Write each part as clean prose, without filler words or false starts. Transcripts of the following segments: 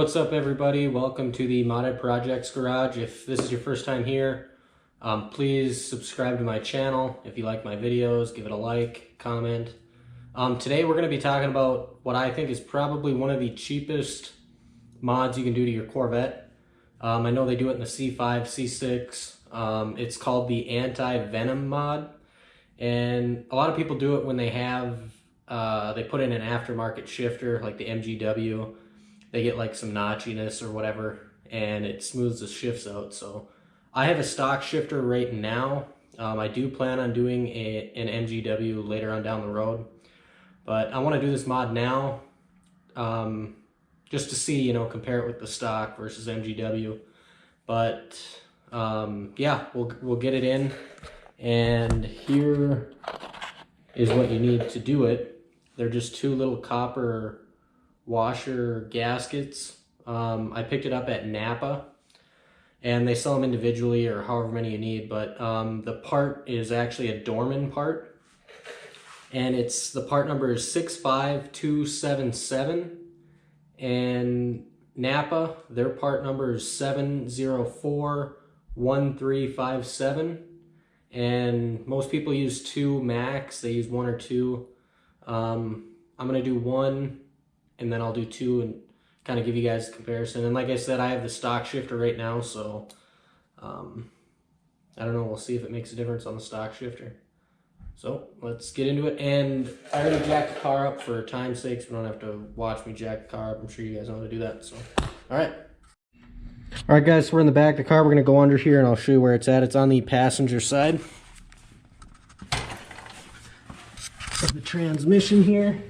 What's up everybody? Welcome to the Modded Projects Garage. If this is your first time here, please subscribe to my channel. If you like my videos, give it a like, comment. Today we're going to be talking about what I think is probably one of the cheapest mods you can do to your Corvette. I know they do it in the C5, C6. It's called the anti-venom mod. And a lot of people do it when they have, they put in an aftermarket shifter like the MGW. They get like some notchiness or whatever, and it smooths the shifts out. So I have a stock shifter right now. I do plan on doing an MGW later on down the road, but I want to do this mod now, just to see, you know, compare it with the stock versus MGW. But yeah, we'll get it in, and here is what you need to do it. They're just two little copper washer gaskets. I picked it up at Napa, and they sell them individually or however many you need, but the part is actually a Dorman part, and the part number is 65277, and Napa, their part number is 7041357, and most people use 2 max. They use 1 or 2. I'm gonna do 1, and then I'll do 2 and kind of give you guys a comparison. And like I said, I have the stock shifter right now, so I don't know, we'll see if it makes a difference on the stock shifter. So let's get into it. And I already jacked the car up for time's sake, so you don't have to watch me jack the car up. I'm sure you guys know how to do that. So all right guys, so we're in the back of the car. We're gonna go under here and I'll show you where it's at. It's on the passenger side of the transmission here.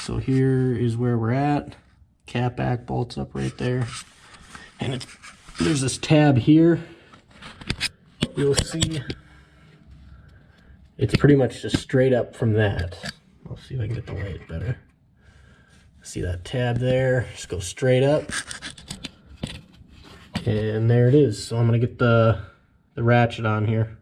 So here is where we're at. Cat back bolts up right there. And there's this tab here. You'll see it's pretty much just straight up from that. I'll see if I can get the light better. See that tab there? Just go straight up. And there it is. So I'm gonna get the ratchet on here.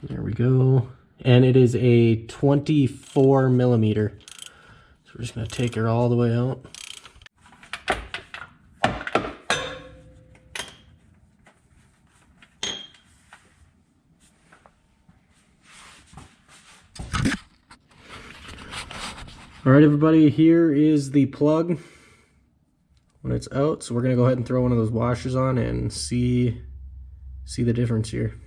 There we go. And it is a 24 millimeter. So we're just going to take her all the way out. All right, everybody, here is the plug when it's out. So we're going to go ahead and throw one of those washers on and see the difference here.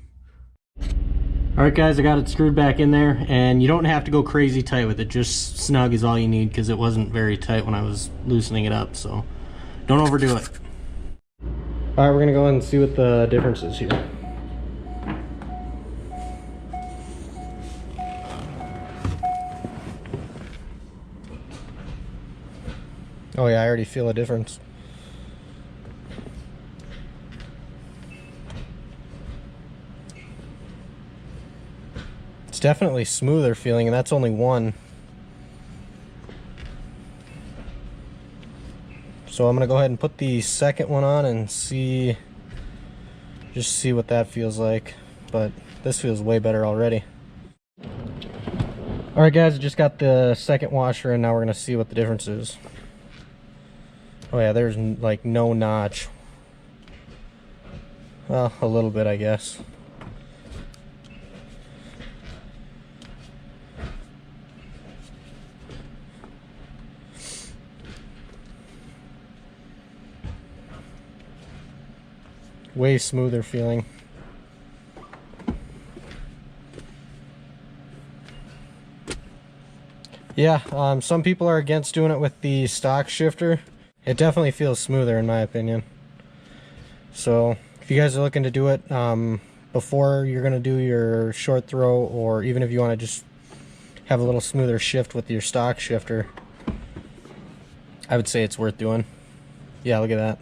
Alright guys, I got it screwed back in there, and you don't have to go crazy tight with it. Just snug is all you need, because it wasn't very tight when I was loosening it up, so don't overdo it. Alright, we're going to go ahead and see what the difference is here. Oh yeah, I already feel a difference. It's definitely smoother feeling, and that's only 1. So I'm gonna go ahead and put the second one on and just see what that feels like. But this feels way better already. Alright guys, I just got the second washer, and now we're gonna see what the difference is. Oh yeah, there's like no notch. Well, a little bit, I guess. Way smoother feeling. Yeah, some people are against doing it with the stock shifter. It definitely feels smoother in my opinion. So if you guys are looking to do it before you're going to do your short throw, or even if you want to just have a little smoother shift with your stock shifter, I would say it's worth doing. Yeah, look at that.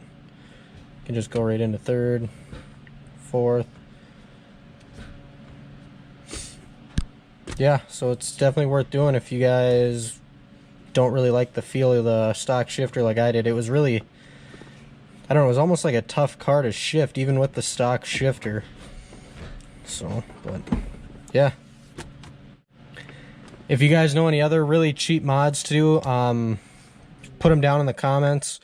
You can just go right into 3rd, 4th. Yeah, so it's definitely worth doing if you guys don't really like the feel of the stock shifter like I did. It was really I don't know, it was almost like a tough car to shift, even with the stock shifter. So, but yeah. If you guys know any other really cheap mods to do, put them down in the comments.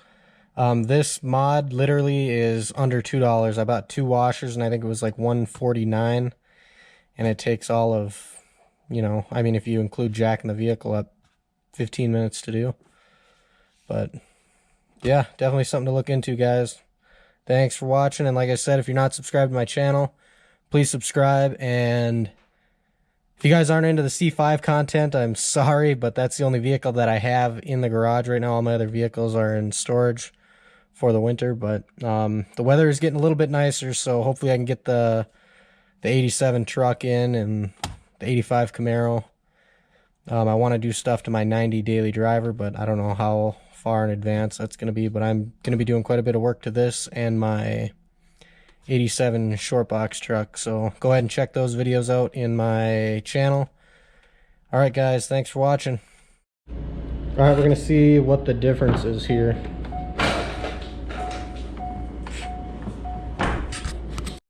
This mod literally is under $2. I bought 2 washers and I think it was like $149, and it takes all of, you know, I mean, if you include jacking the vehicle up, 15 minutes to do. But yeah, definitely something to look into, guys. Thanks for watching, and like I said, if you're not subscribed to my channel, please subscribe. And if you guys aren't into the C5 content, I'm sorry, but that's the only vehicle that I have in the garage right now. All my other vehicles are in storage for the winter, but the weather is getting a little bit nicer, so hopefully I can get the 87 truck in and the 85 Camaro. I want to do stuff to my 90 daily driver, but I don't know how far in advance that's going to be, but I'm going to be doing quite a bit of work to this and my 87 short box truck, so go ahead and check those videos out in my channel. Alright guys, thanks for watching. Alright, we're going to see what the difference is here.